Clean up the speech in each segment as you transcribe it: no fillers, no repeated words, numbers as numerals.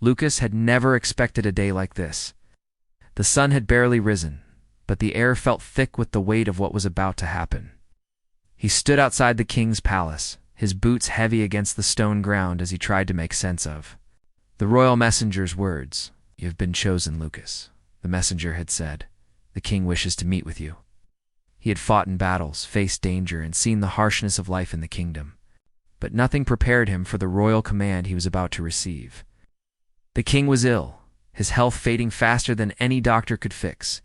Lucas had never expected a day like this. The sun had barely risen, but the air felt thick with the weight of what was about to happen. He stood outside the king's palace, his boots heavy against the stone ground as he tried to make sense of the royal messenger's words. "You have been chosen, Lucas," the messenger had said. "The king wishes to meet with you." He had fought in battles, faced danger, and seen the harshness of life in the kingdom. But nothing prepared him for the royal command he was about to receive. The king was ill, his health fading faster than any doctor could fix.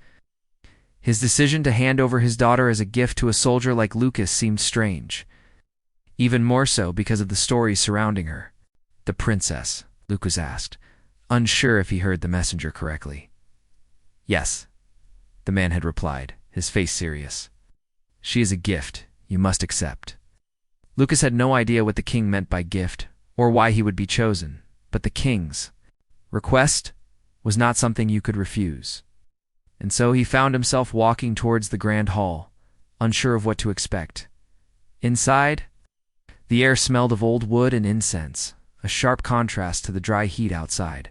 His decision to hand over his daughter as a gift to a soldier like Lucas seemed strange, even more so because of the stories surrounding her. "The princess?" Lucas asked, unsure if he heard the messenger correctly. "Yes," the man had replied, his face serious. "She is a gift you must accept." Lucas had no idea what the king meant by gift, or why he would be chosen, but the king's request was not something you could refuse. And so he found himself walking towards the grand hall, unsure of what to expect. Inside, the air smelled of old wood and incense, a sharp contrast to the dry heat outside.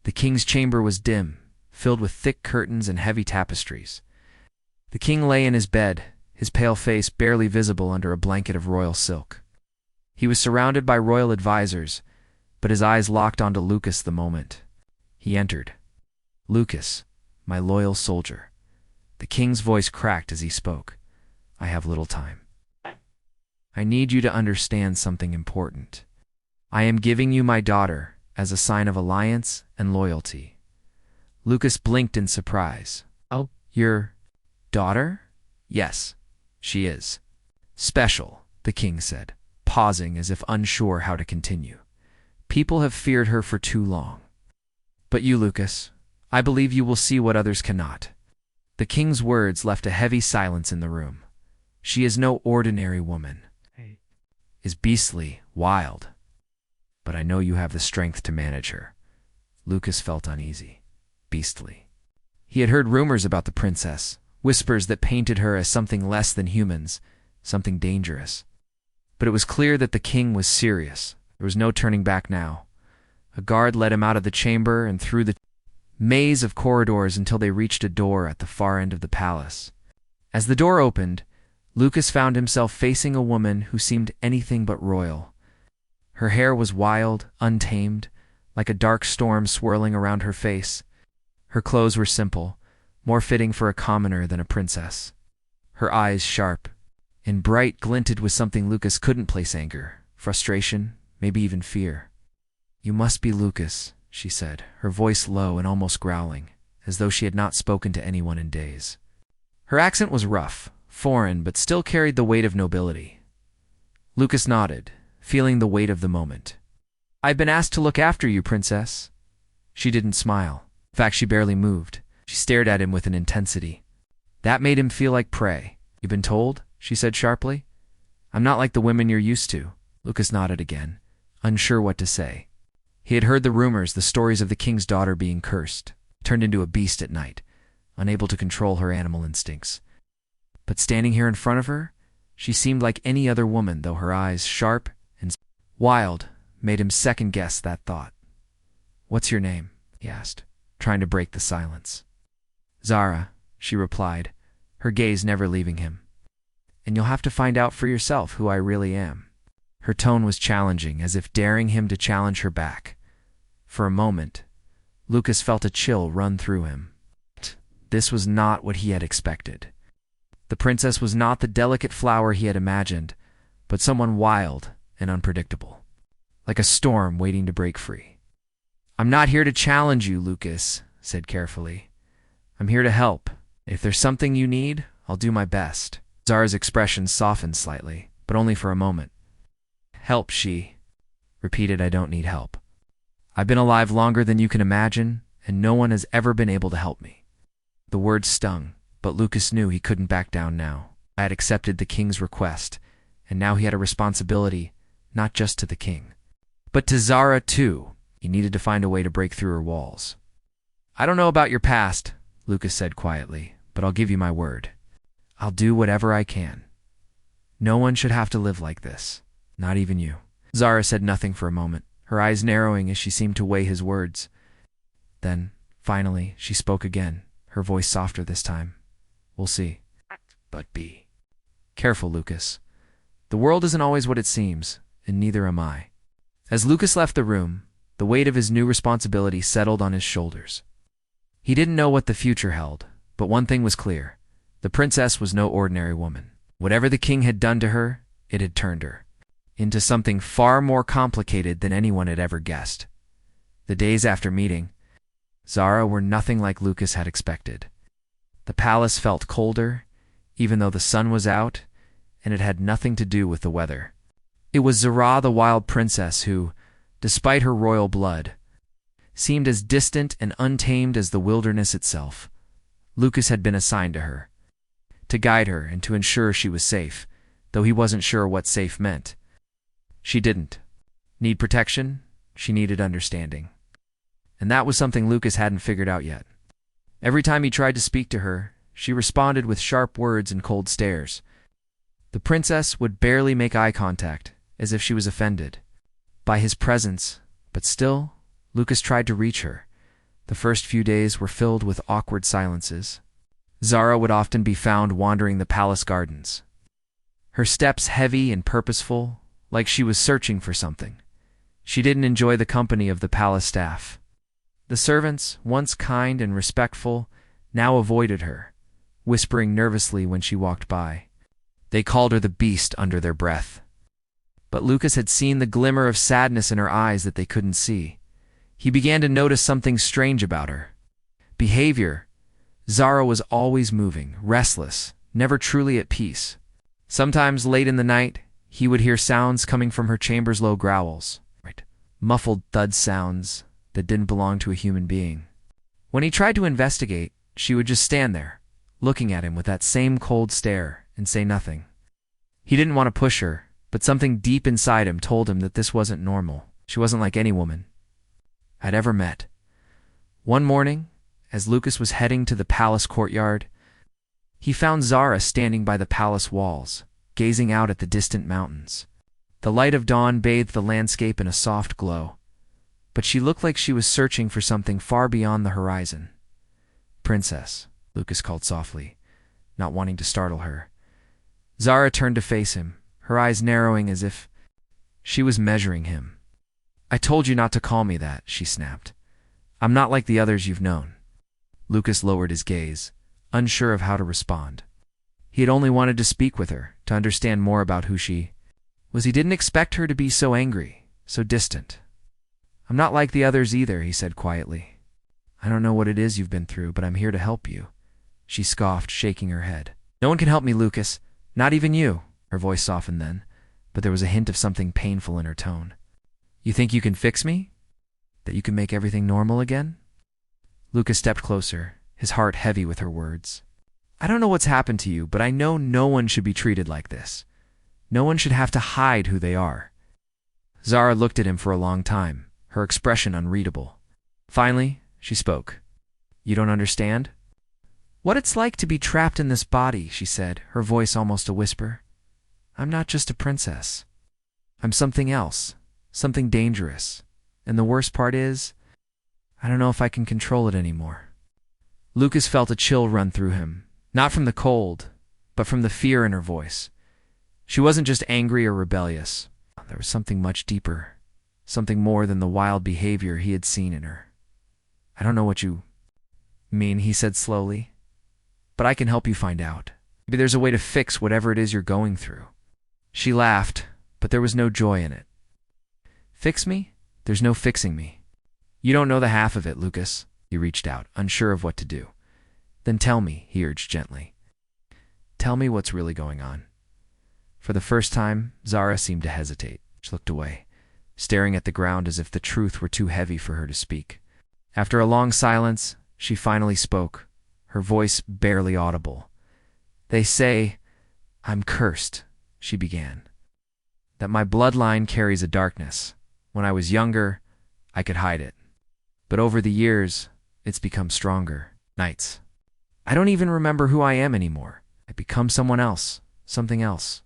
The king's chamber was dim, filled with thick curtains and heavy tapestries. The king lay in his bed, his pale face barely visible under a blanket of royal silk. He was surrounded by royal advisors, but his eyes locked onto Lucas the moment he entered. "Lucas, my loyal soldier." The king's voice cracked as he spoke. "I have little time. I need you to understand something important. I am giving you my daughter as a sign of alliance and loyalty." Lucas blinked in surprise. "Oh, your daughter?" "Yes, she is special," the king said, pausing as if unsure how to continue. "People have feared her for too long. But you, Lucas, I believe you will see what others cannot." The king's words left a heavy silence in the room. "She is no ordinary woman. Is beastly, wild. But I know you have the strength to manage her." Lucas felt uneasy. Beastly. He had heard rumors about the princess, whispers that painted her as something less than humans, something dangerous. But it was clear that the king was serious. There was no turning back now. A guard led him out of the chamber and through the maze of corridors until they reached a door at the far end of the palace. As the door opened, Lucas found himself facing a woman who seemed anything but royal. Her hair was wild, untamed, like a dark storm swirling around her face. Her clothes were simple, more fitting for a commoner than a princess. Her eyes sharp and bright glinted with something Lucas couldn't place: anger, frustration, maybe even fear. "You must be Lucas," she said, her voice low and almost growling, as though she had not spoken to anyone in days. Her accent was rough, foreign, but still carried the weight of nobility. Lucas nodded, feeling the weight of the moment. "I've been asked to look after you, princess." She didn't smile. In fact, she barely moved. She stared at him with an intensity that made him feel like prey. "You've been told?" she said sharply. "I'm not like the women you're used to." Lucas nodded again, unsure what to say. He had heard the rumors, the stories of the king's daughter being cursed, turned into a beast at night, unable to control her animal instincts. But standing here in front of her, she seemed like any other woman, though her eyes, sharp and wild, made him second-guess that thought. "What's your name?" he asked, trying to break the silence. "Zara," she replied, her gaze never leaving him. "And you'll have to find out for yourself who I really am." Her tone was challenging, as if daring him to challenge her back. For a moment, Lucas felt a chill run through him. This was not what he had expected. The princess was not the delicate flower he had imagined, but someone wild and unpredictable, like a storm waiting to break free. "I'm not here to challenge you," Lucas said carefully. "I'm here to help. If there's something you need, I'll do my best." Zara's expression softened slightly, but only for a moment. "Help," she repeated. "I don't need help. I've been alive longer than you can imagine, and no one has ever been able to help me." The words stung, but Lucas knew he couldn't back down now. I had accepted the king's request, and now he had a responsibility, not just to the king, but to Zara too. He needed to find a way to break through her walls. "I don't know about your past," Lucas said quietly, "but I'll give you my word. I'll do whatever I can. No one should have to live like this, not even you." Zara said nothing for a moment, her eyes narrowing as she seemed to weigh his words. Then, finally, she spoke again, her voice softer this time. "We'll see. But be careful, Lucas. The world isn't always what it seems, and neither am I." As Lucas left the room, the weight of his new responsibility settled on his shoulders. He didn't know what the future held, but one thing was clear. The princess was no ordinary woman. Whatever the king had done to her, it had turned her into something far more complicated than anyone had ever guessed. The days after meeting Zara were nothing like Lucas had expected. The palace felt colder, even though the sun was out, and it had nothing to do with the weather. It was Zara, the wild princess, who, despite her royal blood, seemed as distant and untamed as the wilderness itself. Lucas had been assigned to her, to guide her and to ensure she was safe, though he wasn't sure what safe meant. She didn't need protection, she needed understanding. And that was something Lucas hadn't figured out yet. Every time he tried to speak to her, she responded with sharp words and cold stares. The princess would barely make eye contact, as if she was offended by his presence, but still, Lucas tried to reach her. The first few days were filled with awkward silences. Zara would often be found wandering the palace gardens, her steps heavy and purposeful, like she was searching for something. She didn't enjoy the company of the palace staff. The servants, once kind and respectful, now avoided her, whispering nervously when she walked by. They called her the beast under their breath. But Lucas had seen the glimmer of sadness in her eyes that they couldn't see. He began to notice something strange about her behavior. Zara was always moving, restless, never truly at peace. Sometimes late in the night, he would hear sounds coming from her chamber's low growls, muffled thud sounds that didn't belong to a human being. When he tried to investigate, she would just stand there, looking at him with that same cold stare, and say nothing. He didn't want to push her, but something deep inside him told him that this wasn't normal. She wasn't like any woman I'd ever met. One morning, as Lucas was heading to the palace courtyard, he found Zara standing by the palace walls, gazing out at the distant mountains. The light of dawn bathed the landscape in a soft glow, but she looked like she was searching for something far beyond the horizon. "Princess," Lucas called softly, not wanting to startle her. Zara turned to face him, her eyes narrowing as if she was measuring him. "I told you not to call me that," she snapped. "I'm not like the others you've known." Lucas lowered his gaze, unsure of how to respond. He had only wanted to speak with her, to understand more about who she was. He didn't expect her to be so angry, so distant. "I'm not like the others either," he said quietly. "I don't know what it is you've been through, but I'm here to help you," she scoffed, shaking her head. "No one can help me, Lucas. Not even you." Her voice softened then, but there was a hint of something painful in her tone. "You think you can fix me? That you can make everything normal again?" Lucas stepped closer, his heart heavy with her words. "I don't know what's happened to you, but I know no one should be treated like this. No one should have to hide who they are." Zara looked at him for a long time, her expression unreadable. Finally, she spoke. "You don't understand?" "What it's like to be trapped in this body," she said, her voice almost a whisper. "I'm not just a princess. I'm something else, something dangerous. And the worst part is, I don't know if I can control it anymore." Lucas felt a chill run through him, not from the cold, but from the fear in her voice. She wasn't just angry or rebellious. There was something much deeper, something more than the wild behavior he had seen in her. "I don't know what you mean," he said slowly, "but I can help you find out. Maybe there's a way to fix whatever it is you're going through." She laughed, but there was no joy in it. "Fix me? There's no fixing me. You don't know the half of it, Lucas." He reached out, unsure of what to do. "Then tell me," he urged gently. "Tell me what's really going on." For the first time, Zara seemed to hesitate. She looked away, staring at the ground as if the truth were too heavy for her to speak. After a long silence, she finally spoke, her voice barely audible. "They say I'm cursed," she began. "That my bloodline carries a darkness. When I was younger, I could hide it. But over the years, it's become stronger. Nights. I don't even remember who I am anymore. I become someone else, something else."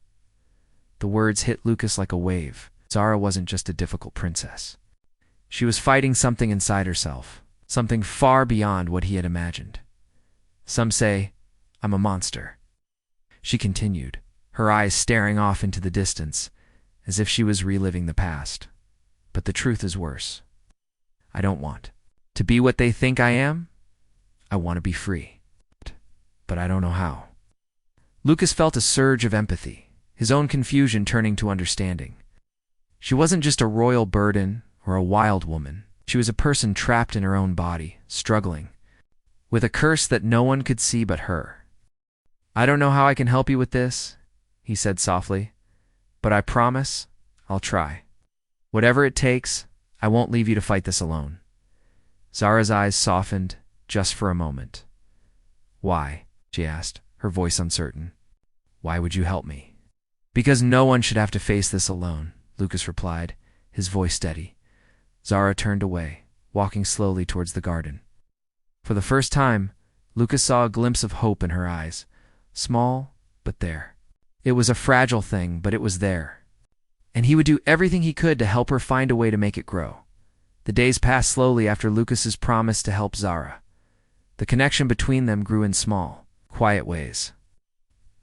The words hit Lucas like a wave. Zara wasn't just a difficult princess. She was fighting something inside herself, something far beyond what he had imagined. "Some say I'm a monster," she continued, her eyes staring off into the distance, as if she was reliving the past. "But the truth is worse. I don't want to be what they think I am. I want to be free. But I don't know how." Lucas felt a surge of empathy, his own confusion turning to understanding. She wasn't just a royal burden or a wild woman. She was a person trapped in her own body, struggling, with a curse that no one could see but her. "I don't know how I can help you with this," he said softly, "but I promise I'll try. Whatever it takes, I won't leave you to fight this alone." Zara's eyes softened just for a moment. "Why?" she asked, her voice uncertain. "Why would you help me?" "Because no one should have to face this alone," Lucas replied, his voice steady. Zara turned away, walking slowly towards the garden. For the first time, Lucas saw a glimpse of hope in her eyes. Small, but there. It was a fragile thing, but it was there. And he would do everything he could to help her find a way to make it grow. The days passed slowly after Lucas's promise to help Zara. The connection between them grew in small, quiet ways.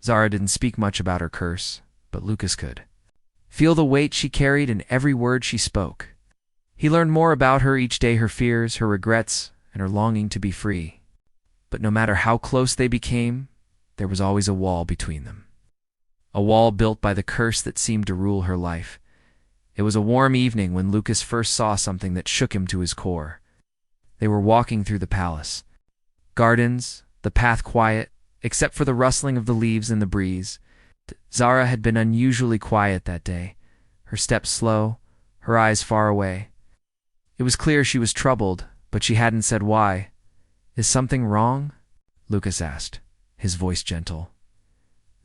Zara didn't speak much about her curse, but Lucas could feel the weight she carried in every word she spoke. He learned more about her each day, her fears, her regrets, and her longing to be free. But no matter how close they became, there was always a wall between them. A wall built by the curse that seemed to rule her life. It was a warm evening when Lucas first saw something that shook him to his core. They were walking through the palace. Gardens, the path quiet, except for the rustling of the leaves in the breeze. Zara had been unusually quiet that day, her steps slow, her eyes far away. It was clear she was troubled, but she hadn't said why. "Is something wrong?" Lucas asked, his voice gentle.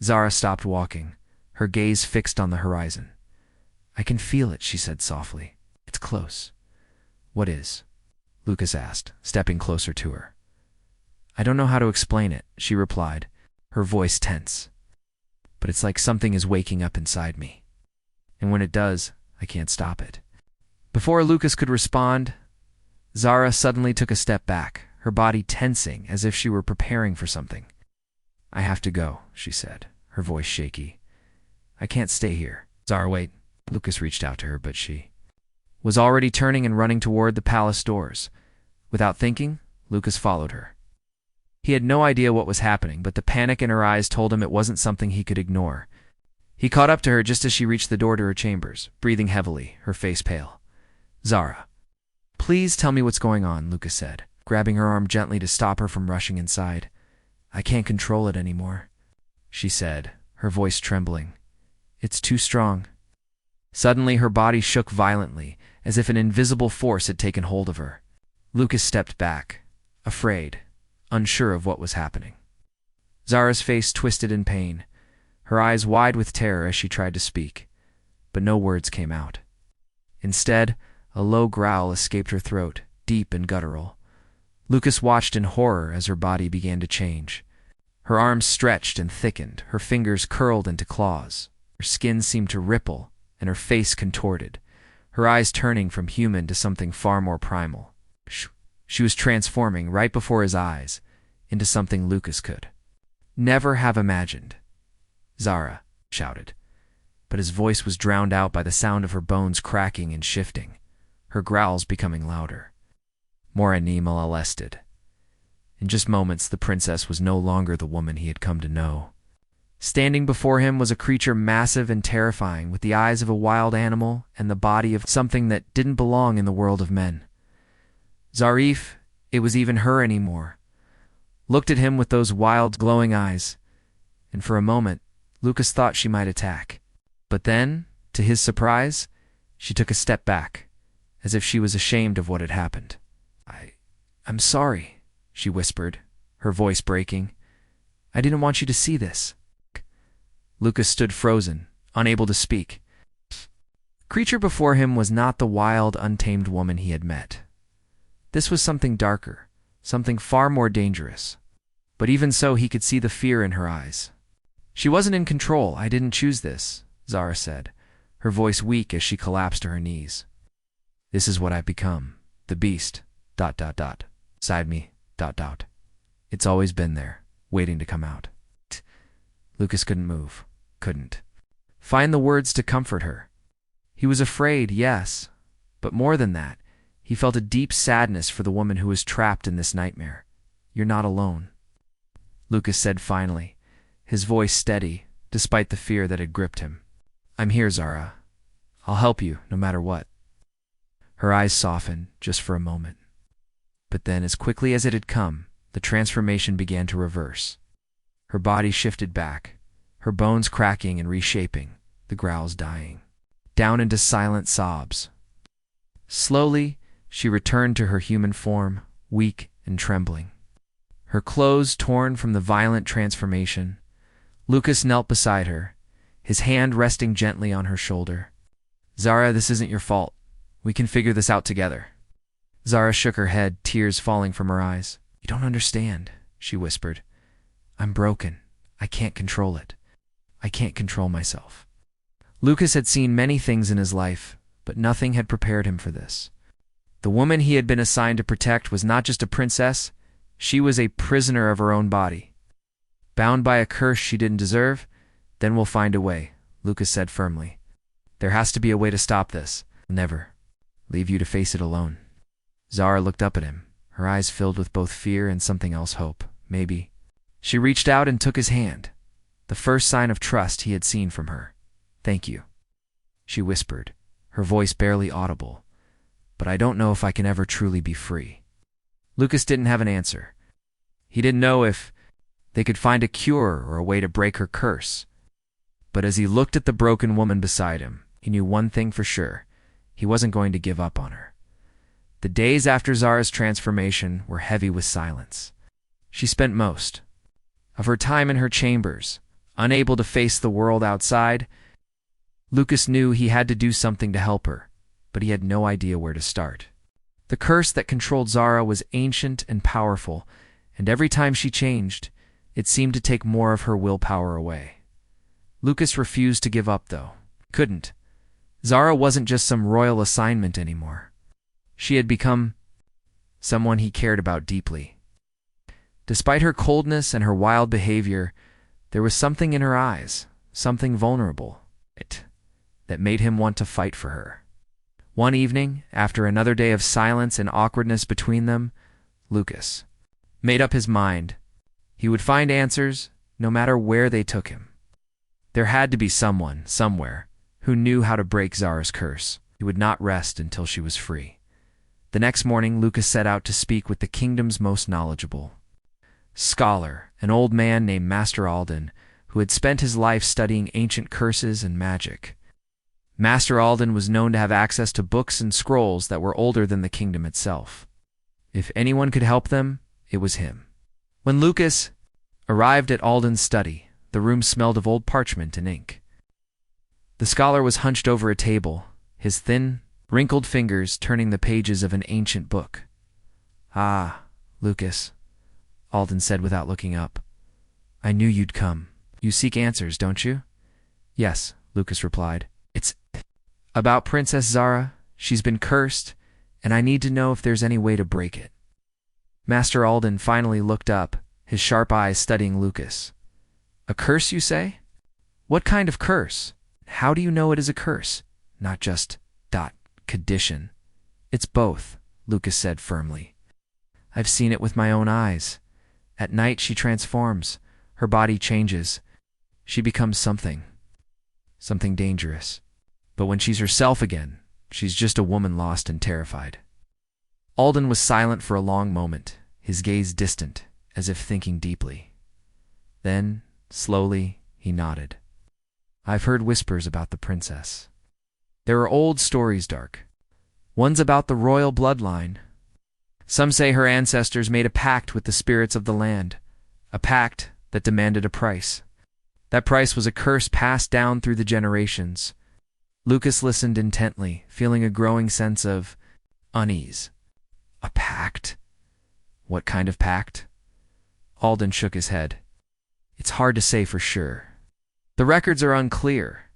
Zara stopped walking, her gaze fixed on the horizon. "I can feel it," she said softly. "It's close." "What is?" Lucas asked, stepping closer to her. "I don't know how to explain it," she replied, her voice tense. "But it's like something is waking up inside me. And when it does, I can't stop it." Before Lucas could respond, Zara suddenly took a step back, her body tensing as if she were preparing for something. "I have to go," she said, her voice shaky. "I can't stay here." "Zara, wait." Lucas reached out to her, but she was already turning and running toward the palace doors. Without thinking, Lucas followed her. He had no idea what was happening, but the panic in her eyes told him it wasn't something he could ignore. He caught up to her just as she reached the door to her chambers, breathing heavily, her face pale. "Zara, please tell me what's going on," Lucas said, grabbing her arm gently to stop her from rushing inside. "I can't control it anymore," she said, her voice trembling. "It's too strong." Suddenly her body shook violently, as if an invisible force had taken hold of her. Lucas stepped back, afraid, unsure of what was happening. Zara's face twisted in pain, her eyes wide with terror as she tried to speak, but no words came out. Instead, a low growl escaped her throat, deep and guttural. Lucas watched in horror as her body began to change. Her arms stretched and thickened, her fingers curled into claws. Her skin seemed to ripple, and her face contorted, her eyes turning from human to something far more primal. She was transforming right before his eyes into something Lucas could never have imagined. "Zara," shouted, but his voice was drowned out by the sound of her bones cracking and shifting, her growls becoming louder, more animalistic. In just moments, the princess was no longer the woman he had come to know. Standing before him was a creature massive and terrifying, with the eyes of a wild animal and the body of something that didn't belong in the world of men. Zarif, it was even her anymore, looked at him with those wild, glowing eyes, and for a moment, Lucas thought she might attack. But then, to his surprise, she took a step back, as if she was ashamed of what had happened. I'm sorry," she whispered, her voice breaking. "I didn't want you to see this." Lucas stood frozen, unable to speak. The creature before him was not the wild, untamed woman he had met. This was something darker, something far more dangerous. But even so, he could see the fear in her eyes. "She wasn't in control. I didn't choose this," Zara said, her voice weak as she collapsed to her knees. This is what I've become. The beast. ... Side me. ... It's always been there, waiting to come out. Lucas couldn't move. Couldn't find the words to comfort her. He was afraid, yes, but more than that, he felt a deep sadness for the woman who was trapped in this nightmare. You're not alone, Lucas said finally, his voice steady, despite the fear that had gripped him. I'm here, Zara. I'll help you, no matter what. Her eyes softened, just for a moment. But then, as quickly as it had come, the transformation began to reverse. Her body shifted back, her bones cracking and reshaping, the growls dying, down into silent sobs. Slowly, she returned to her human form, weak and trembling. Her clothes torn from the violent transformation. Lucas knelt beside her, his hand resting gently on her shoulder. Zara, this isn't your fault. We can figure this out together. Zara shook her head, tears falling from her eyes. You don't understand, she whispered. I'm broken. I can't control it. I can't control myself. Lucas had seen many things in his life, but nothing had prepared him for this. The woman he had been assigned to protect was not just a princess, she was a prisoner of her own body. Bound by a curse she didn't deserve? Then we'll find a way, Lucas said firmly. There has to be a way to stop this. I'll never leave you to face it alone. Zara looked up at him, her eyes filled with both fear and something else, hope, maybe. She reached out and took his hand, the first sign of trust he had seen from her. Thank you, she whispered, her voice barely audible. But I don't know if I can ever truly be free. Lucas didn't have an answer. He didn't know if they could find a cure or a way to break her curse. But as he looked at the broken woman beside him, he knew one thing for sure. He wasn't going to give up on her. The days after Zara's transformation were heavy with silence. She spent most of her time in her chambers, unable to face the world outside. Lucas knew he had to do something to help her, but he had no idea where to start. The curse that controlled Zara was ancient and powerful, and every time she changed, it seemed to take more of her willpower away. Lucas refused to give up, though. Couldn't. Zara wasn't just some royal assignment anymore. She had become someone he cared about deeply. Despite her coldness and her wild behavior, there was something in her eyes, something vulnerable, that made him want to fight for her. One evening, after another day of silence and awkwardness between them, Lucas made up his mind. He would find answers, no matter where they took him. There had to be someone, somewhere, who knew how to break Zara's curse. He would not rest until she was free. The next morning, Lucas set out to speak with the kingdom's most knowledgeable scholar, an old man named Master Alden, who had spent his life studying ancient curses and magic. Master Alden was known to have access to books and scrolls that were older than the kingdom itself. If anyone could help them, it was him. When Lucas arrived at Alden's study, the room smelled of old parchment and ink. The scholar was hunched over a table, his thin, wrinkled fingers turning the pages of an ancient book. Ah, Lucas, Alden said without looking up. I knew you'd come. You seek answers, don't you? Yes, Lucas replied. It's about Princess Zara. She's been cursed, and I need to know if there's any way to break it. Master Alden finally looked up, his sharp eyes studying Lucas. A curse, you say? What kind of curse? How do you know it is a curse? Not just condition. It's both, Lucas said firmly. I've seen it with my own eyes. At night she transforms, her body changes. She becomes something dangerous. But when she's herself again, she's just a woman lost and terrified. Alden was silent for a long moment, his gaze distant, as if thinking deeply. Then, slowly, he nodded. I've heard whispers about the princess. There are old stories, Dark. One's about the royal bloodline. Some say her ancestors made a pact with the spirits of the land, a pact that demanded a price. That price was a curse passed down through the generations. Lucas listened intently, feeling a growing sense of unease. A pact? What kind of pact? Alden shook his head. It's hard to say for sure. The records are unclear,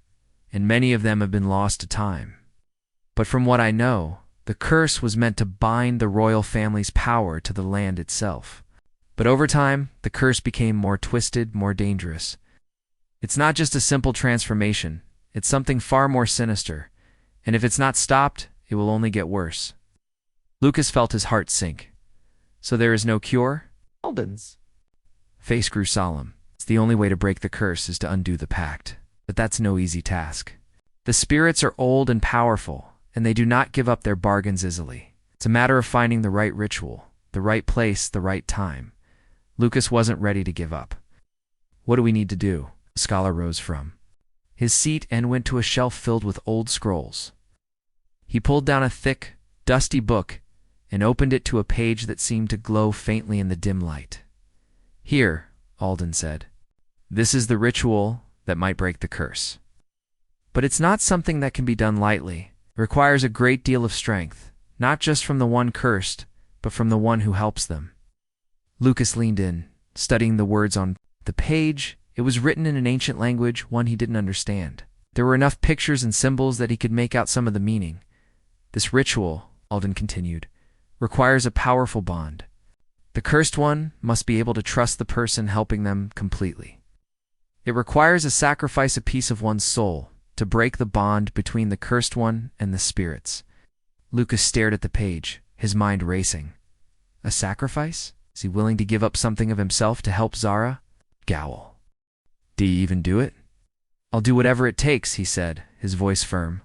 and many of them have been lost to time. But from what I know, The curse was meant to bind the royal family's power to the land itself. But over time, the curse became more twisted, more dangerous. It's not just a simple transformation, it's something far more sinister, and if it's not stopped, it will only get worse. Lucas felt his heart sink. So there is no cure? Alden's face grew solemn. It's the only way to break the curse is to undo the pact. But that's no easy task. The spirits are old and powerful, and they do not give up their bargains easily. It's a matter of finding the right ritual, the right place, the right time. Lucas wasn't ready to give up. What do we need to do? The scholar rose from his seat and went to a shelf filled with old scrolls. He pulled down a thick, dusty book and opened it to a page that seemed to glow faintly in the dim light. Here, Alden said, this is the ritual that might break the curse. But it's not something that can be done lightly. It requires a great deal of strength, not just from the one cursed, but from the one who helps them. Lucas leaned in, studying the words on the page. It was written in an ancient language, one he didn't understand. There were enough pictures and symbols that he could make out some of the meaning. This ritual, Alden continued, requires a powerful bond. The cursed one must be able to trust the person helping them completely. It requires a sacrifice, a piece of one's soul, to break the bond between the cursed one and the spirits. Lucas stared at the page, his mind racing. A sacrifice? Is he willing to give up something of himself to help Zara? Gowl. Do you even do it? I'll do whatever it takes, he said, his voice firm.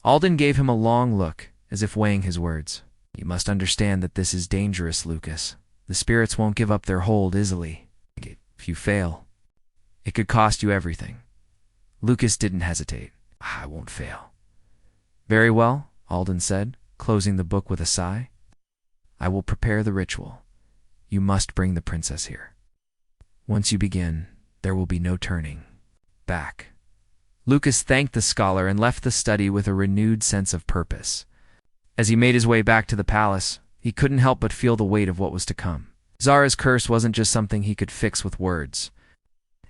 Alden gave him a long look, as if weighing his words. You must understand that this is dangerous, Lucas. The spirits won't give up their hold easily. If you fail, it could cost you everything. Lucas didn't hesitate. I won't fail. Very well, Alden said, closing the book with a sigh. I will prepare the ritual. You must bring the princess here. Once you begin, there will be no turning back. Lucas thanked the scholar and left the study with a renewed sense of purpose. As he made his way back to the palace, he couldn't help but feel the weight of what was to come. Zara's curse wasn't just something he could fix with words.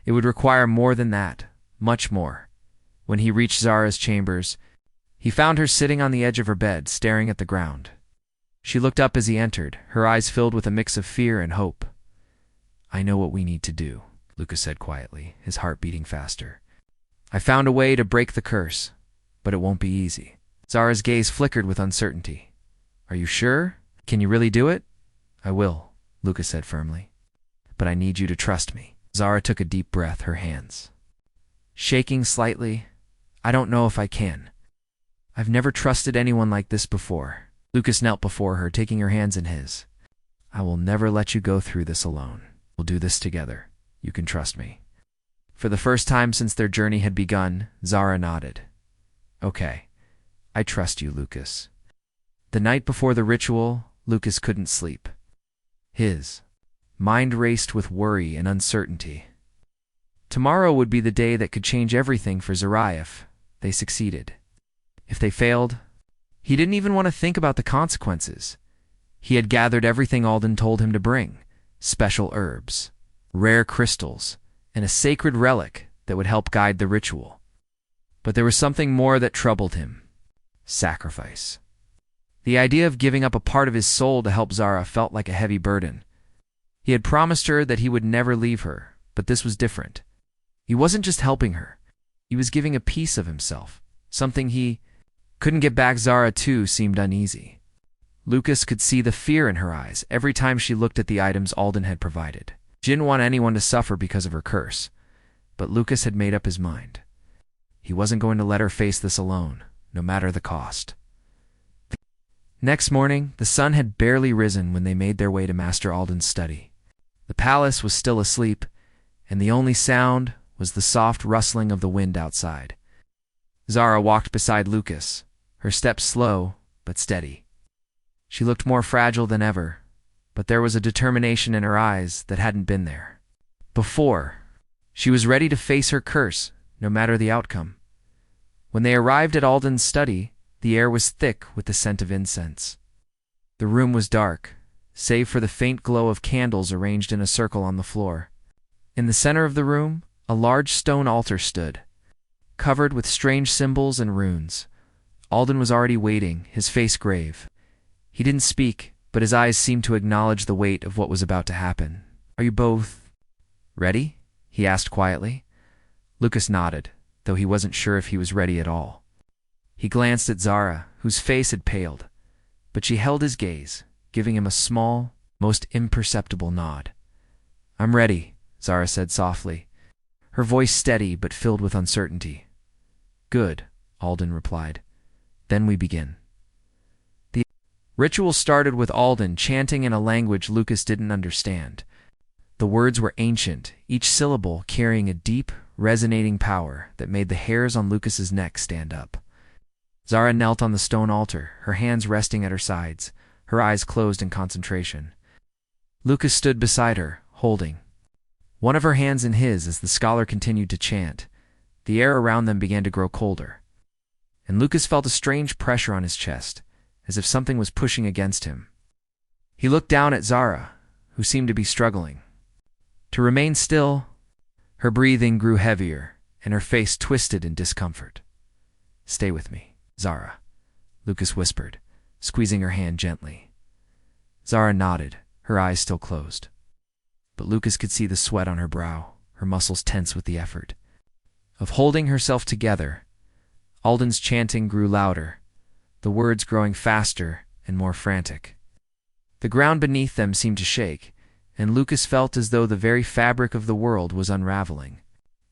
It would require more than that, much more. When he reached Zara's chambers, he found her sitting on the edge of her bed, staring at the ground. She looked up as he entered, her eyes filled with a mix of fear and hope. I know what we need to do, Lucas said quietly, his heart beating faster. I found a way to break the curse, but it won't be easy. Zara's gaze flickered with uncertainty. Are you sure? Can you really do it? I will, Lucas said firmly. But I need you to trust me. Zara took a deep breath, her hands shaking slightly. I don't know if I can. I've never trusted anyone like this before. Lucas knelt before her, taking her hands in his. I will never let you go through this alone. We'll do this together. You can trust me. For the first time since their journey had begun, Zara nodded. Okay, I trust you, Lucas. The night before the ritual, Lucas couldn't sleep. His mind raced with worry and uncertainty. Tomorrow would be the day that could change everything for Zara if they succeeded. If they failed, he didn't even want to think about the consequences. He had gathered everything Alden told him to bring: special herbs, rare crystals, and a sacred relic that would help guide the ritual. But there was something more that troubled him: sacrifice. The idea of giving up a part of his soul to help Zara felt like a heavy burden. He had promised her that he would never leave her, but this was different. He wasn't just helping her. He was giving a piece of himself, something he couldn't get back. Zara, too, seemed uneasy. Lucas could see the fear in her eyes every time she looked at the items Alden had provided. She didn't want anyone to suffer because of her curse, but Lucas had made up his mind. He wasn't going to let her face this alone, no matter the cost. Next morning, the sun had barely risen when they made their way to Master Alden's study. The palace was still asleep, and the only sound was the soft rustling of the wind outside. Zara walked beside Lucas, her steps slow but steady. She looked more fragile than ever, but there was a determination in her eyes that hadn't been there before. She was ready to face her curse, no matter the outcome. When they arrived at Alden's study, the air was thick with the scent of incense. The room was dark, save for the faint glow of candles arranged in a circle on the floor. In the center of the room, a large stone altar stood, covered with strange symbols and runes. Alden was already waiting, his face grave. He didn't speak, but his eyes seemed to acknowledge the weight of what was about to happen. "Are you both ready?" he asked quietly. Lucas nodded, though he wasn't sure if he was ready at all. He glanced at Zara, whose face had paled, but she held his gaze, giving him a small, most imperceptible nod. "I'm ready," Zara said softly, her voice steady but filled with uncertainty. "Good," Alden replied. "Then we begin." The ritual started with Alden chanting in a language Lucas didn't understand. The words were ancient, each syllable carrying a deep, resonating power that made the hairs on Lucas's neck stand up. Zara knelt on the stone altar, her hands resting at her sides, her eyes closed in concentration. Lucas stood beside her, holding one of her hands in his as the scholar continued to chant. The air around them began to grow colder, and Lucas felt a strange pressure on his chest, as if something was pushing against him. He looked down at Zara, who seemed to be struggling to remain still. Her breathing grew heavier, and her face twisted in discomfort. "Stay with me, Zara," Lucas whispered, squeezing her hand gently. Zara nodded, her eyes still closed. But Lucas could see the sweat on her brow, her muscles tense with the effort of holding herself together. Alden's chanting grew louder, the words growing faster and more frantic. The ground beneath them seemed to shake, and Lucas felt as though the very fabric of the world was unraveling.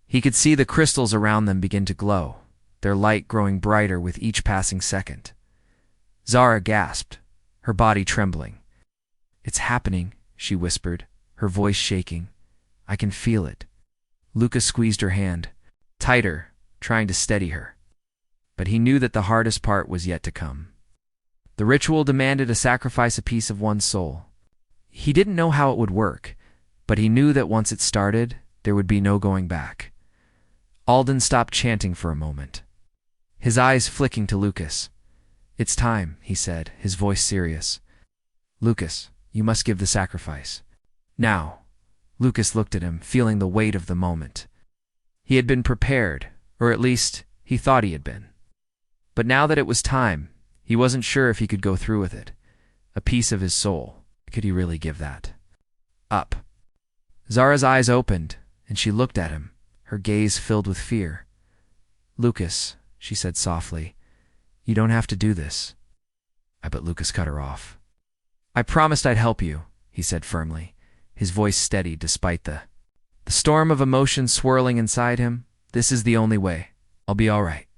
He could see the crystals around them begin to glow, their light growing brighter with each passing second. Zara gasped, her body trembling. "It's happening," she whispered, her voice shaking. "I can feel it." Lucas squeezed her hand tighter, trying to steady her. But he knew that the hardest part was yet to come. The ritual demanded a sacrifice, a piece of one's soul. He didn't know how it would work, but he knew that once it started, there would be no going back. Alden stopped chanting for a moment, his eyes flicking to Lucas. "It's time," he said, his voice serious. "Lucas, you must give the sacrifice. Now." Lucas looked at him, feeling the weight of the moment. He had been prepared, or at least he thought he had been. But now that it was time, he wasn't sure if he could go through with it. A piece of his soul. Could he really give that up? Zara's eyes opened, and she looked at him, her gaze filled with fear. "Lucas," she said softly, "you don't have to do this." But Lucas cut her off. "I promised I'd help you," he said firmly, his voice steady despite the storm of emotion swirling inside him. "This is the only way. I'll be all right."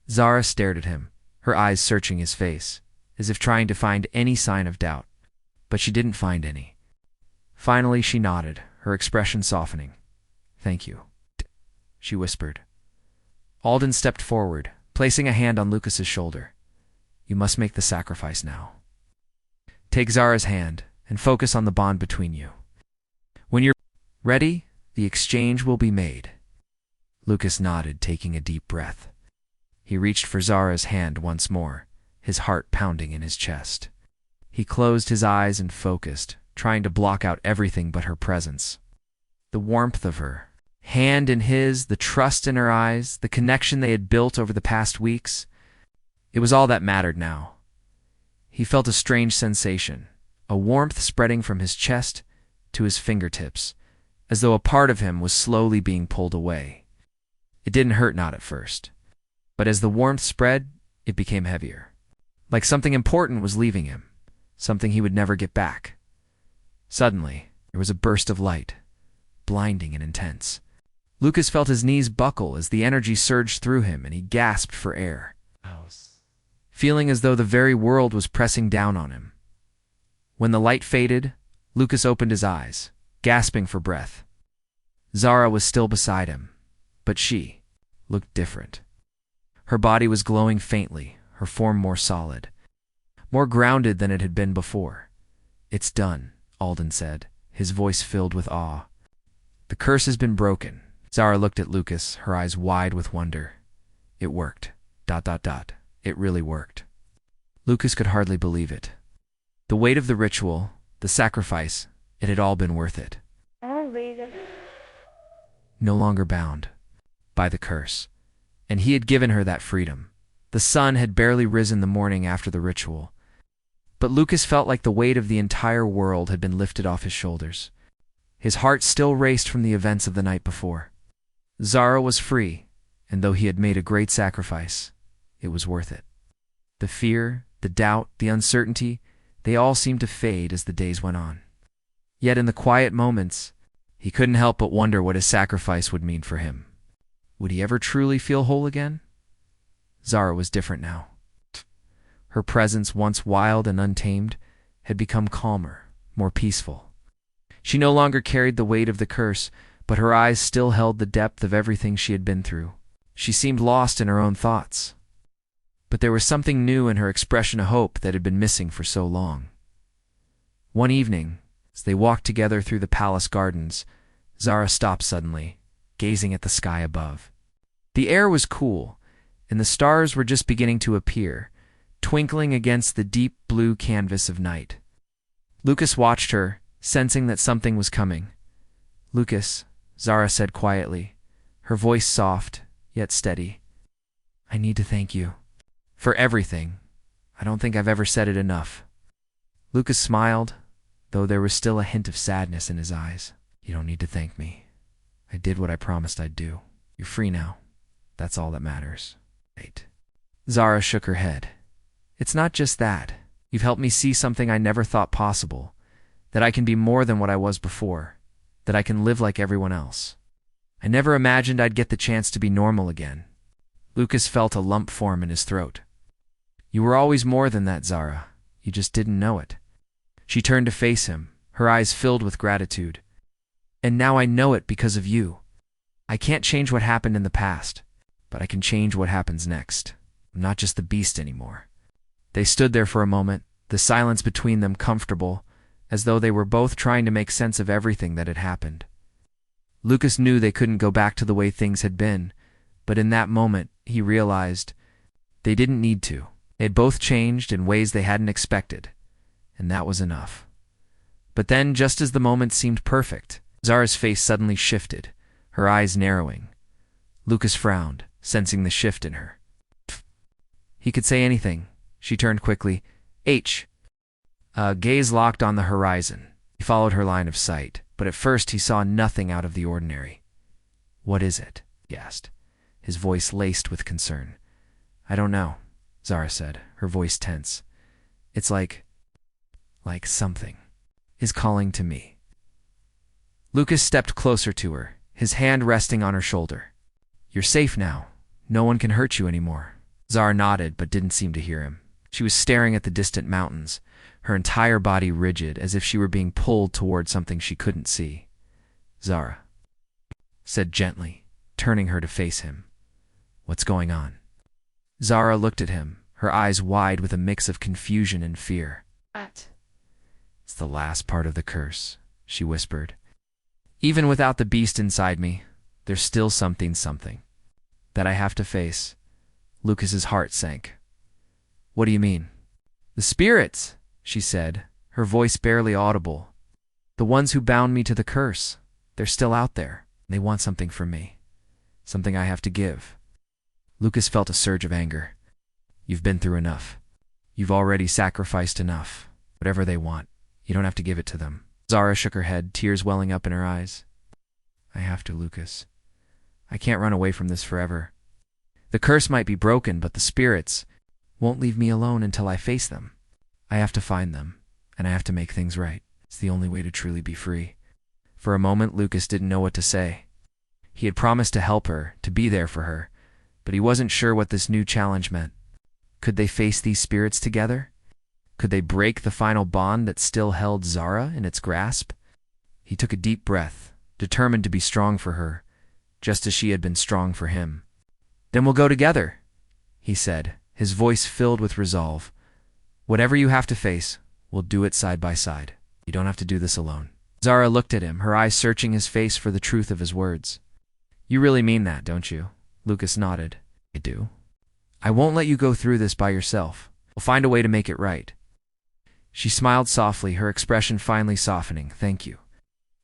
Zara stared at him, her eyes searching his face, as if trying to find any sign of doubt. But she didn't find any. Finally, she nodded, her expression softening. "Thank you," she whispered. Alden stepped forward, placing a hand on Lucas's shoulder. "You must make the sacrifice now. Take Zara's hand and focus on the bond between you. When you're ready, the exchange will be made." Lucas nodded, taking a deep breath. He reached for Zara's hand once more, his heart pounding in his chest. He closed his eyes and focused, trying to block out everything but her presence. The warmth of her hand in his, the trust in her eyes, the connection they had built over the past weeks. It was all that mattered now. He felt a strange sensation, a warmth spreading from his chest to his fingertips, as though a part of him was slowly being pulled away. It didn't hurt, not at first. But as the warmth spread, it became heavier. Like something important was leaving him, something he would never get back. Suddenly, there was a burst of light, blinding and intense. Lucas felt his knees buckle as the energy surged through him, and he gasped for air, feeling as though the very world was pressing down on him. When the light faded, Lucas opened his eyes, gasping for breath. Zara was still beside him, but she looked different. Her body was glowing faintly, her form more solid, more grounded than it had been before. "It's done," Alden said, his voice filled with awe. "The curse has been broken." Zara looked at Lucas, her eyes wide with wonder. "It worked. ... It really worked." Lucas could hardly believe it. The weight of the ritual, the sacrifice, it had all been worth it. No longer bound by the curse, and he had given her that freedom, The sun had barely risen the morning after the ritual, but Lucas felt like the weight of the entire world had been lifted off his shoulders. His heart still raced from the events of the night before. Zara was free, and though he had made a great sacrifice, it was worth it. The fear, the doubt, the uncertainty, they all seemed to fade as the days went on. Yet in the quiet moments, he couldn't help but wonder what his sacrifice would mean for him. Would he ever truly feel whole again? Zara was different now. Her presence, once wild and untamed, had become calmer, more peaceful. She no longer carried the weight of the curse, but her eyes still held the depth of everything she had been through. She seemed lost in her own thoughts. But there was something new in her expression of hope that had been missing for so long. One evening, as they walked together through the palace gardens, Zara stopped suddenly, gazing at the sky above. The air was cool, and the stars were just beginning to appear, twinkling against the deep blue canvas of night. Lucas watched her, sensing that something was coming. "Lucas," Zara said quietly, her voice soft, yet steady. "I need to thank you. For everything. I don't think I've ever said it enough." Lucas smiled, though there was still a hint of sadness in his eyes. "You don't need to thank me. I did what I promised I'd do. You're free now. That's all that matters." "Right." Zara shook her head. "It's not just that. You've helped me see something I never thought possible, that I can be more than what I was before, that I can live like everyone else. I never imagined I'd get the chance to be normal again." Lucas felt a lump form in his throat. "You were always more than that, Zara. You just didn't know it." She turned to face him, her eyes filled with gratitude. "And now I know it because of you. I can't change what happened in the past, but I can change what happens next. I'm not just the beast anymore." They stood there for a moment, the silence between them comfortable, as though they were both trying to make sense of everything that had happened. Lucas knew they couldn't go back to the way things had been, but in that moment, he realized they didn't need to. They had both changed in ways they hadn't expected, and that was enough. But then, just as the moment seemed perfect, Zara's face suddenly shifted, her eyes narrowing. Lucas frowned, sensing the shift in her. He could say anything. She turned quickly. Gaze locked on the horizon. He followed her line of sight, but at first he saw nothing out of the ordinary. "What is it?" he asked, his voice laced with concern. "I don't know," Zara said, her voice tense. "It's like something is calling to me." Lucas stepped closer to her, his hand resting on her shoulder. "You're safe now. No one can hurt you anymore." Zara nodded but didn't seem to hear him. She was staring at the distant mountains, her entire body rigid, as if she were being pulled toward something she couldn't see. "Zara," said gently, turning her to face him. "What's going on?" Zara looked at him, her eyes wide with a mix of confusion and fear. "What?" "It's the last part of the curse," she whispered. "Even without the beast inside me, there's still something that I have to face." Lucas's heart sank. "What do you mean?" "The spirits," she said, her voice barely audible. "The ones who bound me to the curse. They're still out there. They want something from me. Something I have to give." Lucas felt a surge of anger. "You've been through enough. You've already sacrificed enough. Whatever they want, you don't have to give it to them." Zara shook her head, tears welling up in her eyes. "I have to, Lucas. I can't run away from this forever. The curse might be broken, but the spirits won't leave me alone until I face them. I have to find them, and I have to make things right. It's the only way to truly be free." For a moment, Lucas didn't know what to say. He had promised to help her, to be there for her, but he wasn't sure what this new challenge meant. Could they face these spirits together? Could they break the final bond that still held Zara in its grasp? He took a deep breath, determined to be strong for her, just as she had been strong for him. "Then we'll go together," he said, his voice filled with resolve. "Whatever you have to face, we'll do it side by side. You don't have to do this alone." Zara looked at him, her eyes searching his face for the truth of his words. "You really mean that, don't you?" Lucas nodded. "I do. I won't let you go through this by yourself. We'll find a way to make it right." She smiled softly, her expression finally softening. "Thank you."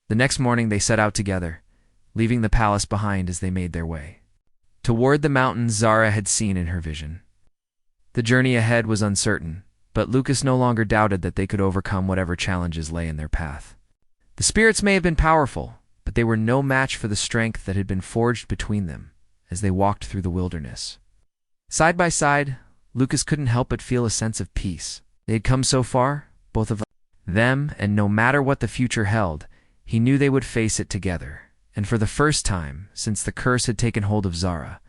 The next morning they set out together, leaving the palace behind as they made their way toward the mountains Zara had seen in her vision. The journey ahead was uncertain, but Lucas no longer doubted that they could overcome whatever challenges lay in their path. The spirits may have been powerful, but they were no match for the strength that had been forged between them as they walked through the wilderness. Side by side, Lucas couldn't help but feel a sense of peace. They had come so far, both of them, and no matter what the future held, he knew they would face it together. And for the first time since the curse had taken hold of Zara,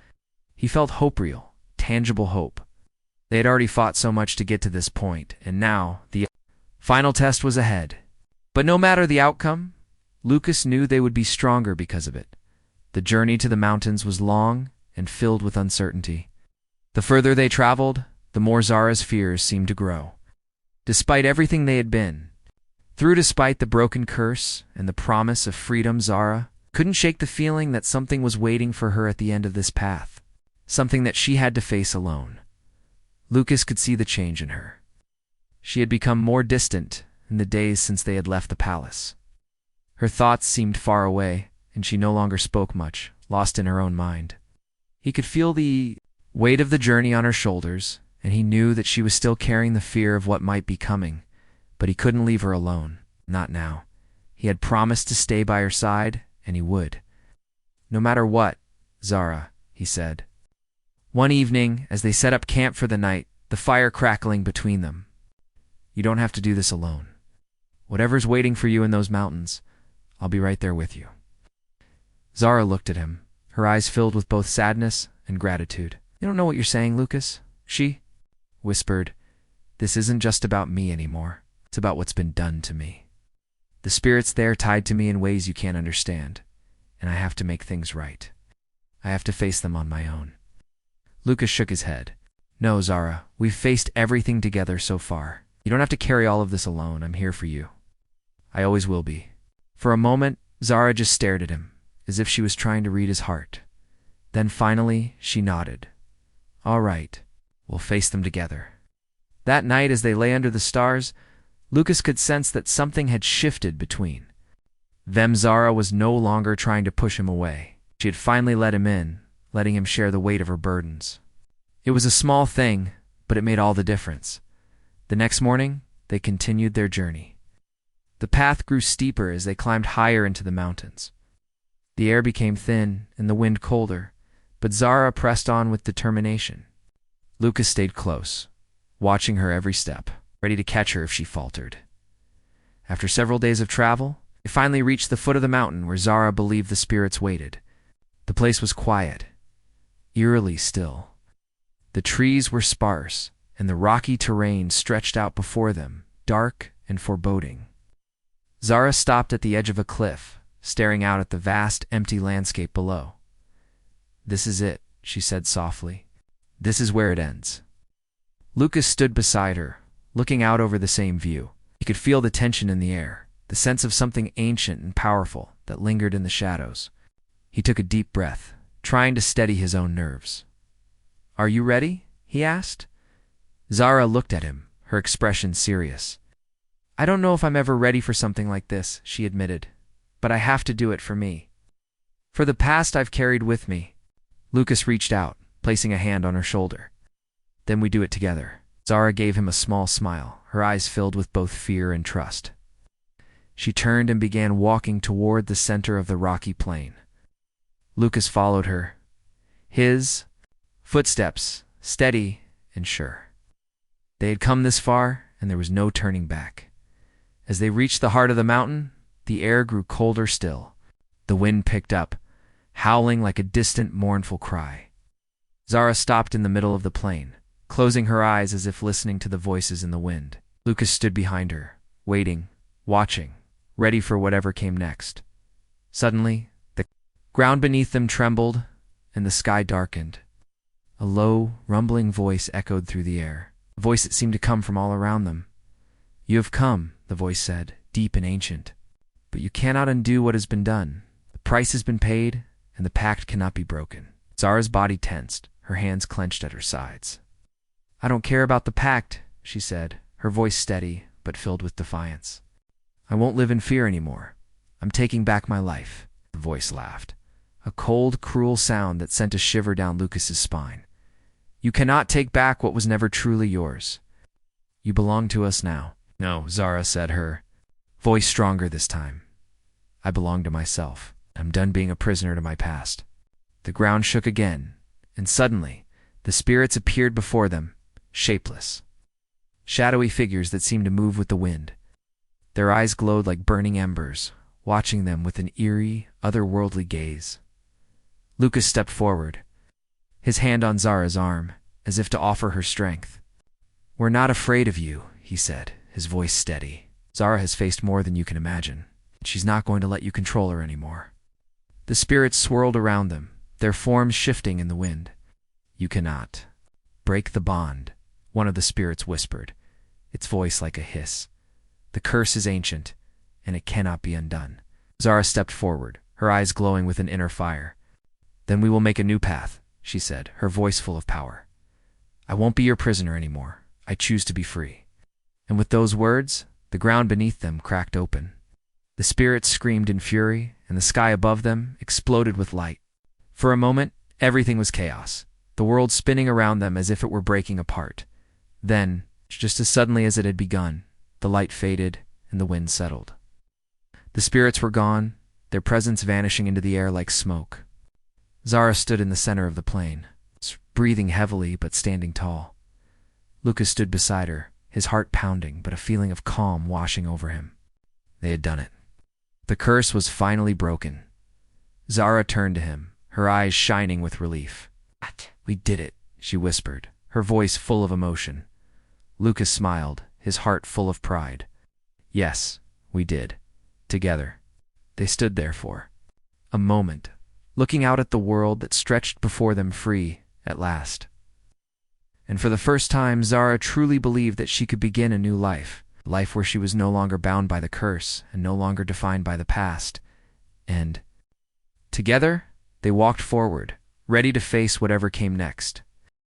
he felt hope, real, tangible hope. They had already fought so much to get to this point, and now the final test was ahead. But no matter the outcome, Lucas knew they would be stronger because of it. The journey to the mountains was long and filled with uncertainty. The further they traveled, the more Zara's fears seemed to grow. Despite everything they had been through, despite the broken curse and the promise of freedom, Zara couldn't shake the feeling that something was waiting for her at the end of this path, something that she had to face alone. Lucas could see the change in her. She had become more distant in the days since they had left the palace. Her thoughts seemed far away, and she no longer spoke much, lost in her own mind. He could feel the weight of the journey on her shoulders, and he knew that she was still carrying the fear of what might be coming, but he couldn't leave her alone, not now. He had promised to stay by her side, and he would. "No matter what, Zara," he said. One evening, as they set up camp for the night, the fire crackling between them, "You don't have to do this alone. Whatever's waiting for you in those mountains, I'll be right there with you." Zara looked at him, her eyes filled with both sadness and gratitude. "You don't know what you're saying, Lucas," she whispered. "This isn't just about me anymore. It's about what's been done to me. The spirits there tied to me in ways you can't understand, and I have to make things right. I have to face them on my own." Lucas shook his head. "No, Zara, we've faced everything together so far. You don't have to carry all of this alone. I'm here for you. I always will be." For a moment, Zara just stared at him, as if she was trying to read his heart. Then finally, she nodded. "All right, we'll face them together." That night, as they lay under the stars, Lucas could sense that something had shifted between them. Zara was no longer trying to push him away. She had finally let him in, letting him share the weight of her burdens. It was a small thing, but it made all the difference. The next morning, they continued their journey. The path grew steeper as they climbed higher into the mountains. The air became thin and the wind colder, but Zara pressed on with determination. Lucas stayed close, watching her every step, ready to catch her if she faltered. After several days of travel, they finally reached the foot of the mountain where Zara believed the spirits waited. The place was quiet, eerily still. The trees were sparse, and the rocky terrain stretched out before them, dark and foreboding. Zara stopped at the edge of a cliff, staring out at the vast, empty landscape below. "This is it," she said softly. "This is where it ends." Lucas stood beside her, looking out over the same view. He could feel the tension in the air, the sense of something ancient and powerful that lingered in the shadows. He took a deep breath, trying to steady his own nerves. "Are you ready?" he asked. Zara looked at him, her expression serious. "I don't know if I'm ever ready for something like this," she admitted, "but I have to do it for me. For the past I've carried with me." Lucas reached out, placing a hand on her shoulder. "Then we do it together." Zara gave him a small smile, her eyes filled with both fear and trust. She turned and began walking toward the center of the rocky plain. Lucas followed her, his footsteps steady and sure. They had come this far, and there was no turning back. As they reached the heart of the mountain, the air grew colder still. The wind picked up, howling like a distant, mournful cry. Zara stopped in the middle of the plain, closing her eyes as if listening to the voices in the wind. Lucas stood behind her, waiting, watching, ready for whatever came next. Suddenly, the ground beneath them trembled, and the sky darkened. A low, rumbling voice echoed through the air, a voice that seemed to come from all around them. "You have come," the voice said, deep and ancient. "But you cannot undo what has been done. The price has been paid, and the pact cannot be broken." Zara's body tensed, her hands clenched at her sides. "I don't care about the pact," she said, her voice steady but filled with defiance. "I won't live in fear anymore. I'm taking back my life." The voice laughed, a cold, cruel sound that sent a shiver down Lucas's spine. You cannot take back what was never truly yours. You belong to us now. No, Zara said, her voice stronger this time. I belong to myself. I'm done being a prisoner to my past. The ground shook again, and suddenly the spirits appeared before them, shapeless. Shadowy figures that seemed to move with the wind. Their eyes glowed like burning embers, watching them with an eerie, otherworldly gaze. Lucas stepped forward, his hand on Zara's arm, as if to offer her strength. We're not afraid of you, he said, his voice steady. Zara has faced more than you can imagine. She's not going to let you control her anymore. The spirits swirled around them, their forms shifting in the wind. You cannot break the bond, one of the spirits whispered, its voice like a hiss. The curse is ancient, and it cannot be undone. Zara stepped forward, her eyes glowing with an inner fire. Then we will make a new path, she said, her voice full of power. I won't be your prisoner anymore. I choose to be free. And with those words, the ground beneath them cracked open. The spirits screamed in fury, and the sky above them exploded with light. For a moment, everything was chaos, the world spinning around them as if it were breaking apart. Then, just as suddenly as it had begun, the light faded and the wind settled. The spirits were gone, their presence vanishing into the air like smoke. Zara stood in the center of the plain, breathing heavily but standing tall. Lucas stood beside her, his heart pounding but a feeling of calm washing over him. They had done it. The curse was finally broken. Zara turned to him, her eyes shining with relief. We did it, she whispered, her voice full of emotion. Lucas smiled, his heart full of pride. Yes, we did. Together. They stood there for a moment, looking out at the world that stretched before them free, at last. And for the first time, Zara truly believed that she could begin a new life, a life where she was no longer bound by the curse and no longer defined by the past. And together, they walked forward, ready to face whatever came next.